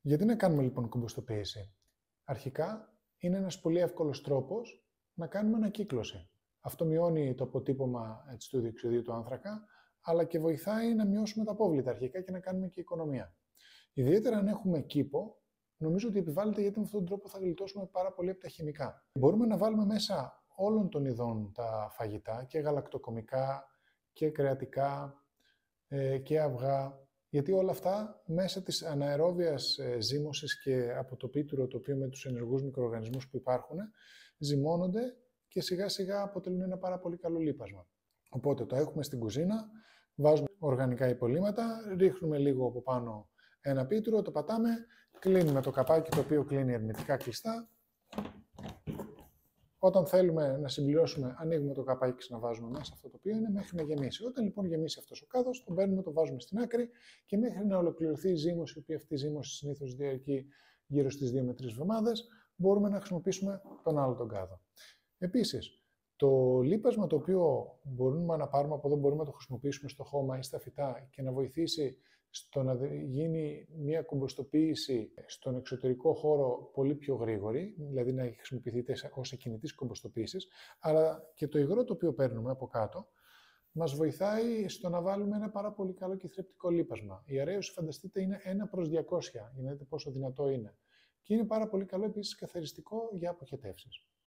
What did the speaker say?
Γιατί να κάνουμε λοιπόν κομποστοποίηση? Αρχικά είναι ένας πολύ εύκολος τρόπος να κάνουμε ανακύκλωση. Αυτό μειώνει το αποτύπωμα του διοξειδίου του άνθρακα, αλλά και βοηθάει να μειώσουμε τα απόβλητα αρχικά και να κάνουμε και οικονομία. Ιδιαίτερα αν έχουμε κήπο, νομίζω ότι επιβάλλεται γιατί με αυτόν τον τρόπο θα γλιτώσουμε πάρα πολύ από τα χημικά. Μπορούμε να βάλουμε μέσα όλων των ειδών τα φαγητά, και γαλακτοκομικά και κρεατικά και αυγά, γιατί όλα αυτά μέσα της αναερόβιας ζύμωσης και από το πίτουρο, το οποίο με τους ενεργούς μικροοργανισμούς που υπάρχουν, ζυμώνονται και σιγά σιγά αποτελούν ένα πάρα πολύ καλό λίπασμα. Οπότε το έχουμε στην κουζίνα, βάζουμε οργανικά υπολείμματα, ρίχνουμε λίγο από πάνω ένα πίτουρο, το πατάμε, κλείνουμε το καπάκι το οποίο κλείνει ερμητικά κλειστά. Όταν θέλουμε να συμπληρώσουμε, ανοίγουμε το καπάκι και ξαναβάζουμε μέσα αυτό το οποίο είναι μέχρι να γεμίσει. Όταν λοιπόν γεμίσει αυτός ο κάδος, τον παίρνουμε, το βάζουμε στην άκρη και μέχρι να ολοκληρωθεί η ζύμωση, η οποία αυτή η ζύμωση συνήθως διαρκεί γύρω στις 2 με 3 εβδομάδες, μπορούμε να χρησιμοποιήσουμε τον άλλο τον κάδο. Επίσης, το λίπασμα το οποίο μπορούμε να πάρουμε από εδώ, μπορούμε να το χρησιμοποιήσουμε στο χώμα ή στα φυτά και να βοηθήσει στο να γίνει μια κομποστοποίηση στον εξωτερικό χώρο πολύ πιο γρήγορη, δηλαδή να χρησιμοποιηθείτε ως εκκινητής κομποστοποίησης, αλλά και το υγρό το οποίο παίρνουμε από κάτω μας βοηθάει στο να βάλουμε ένα πάρα πολύ καλό και θρεπτικό λίπασμα. Η αραίωση, φανταστείτε, είναι 1/200, για να δείτε πόσο δυνατό είναι. Και είναι πάρα πολύ καλό επίσης καθαριστικό για αποχετεύσεις.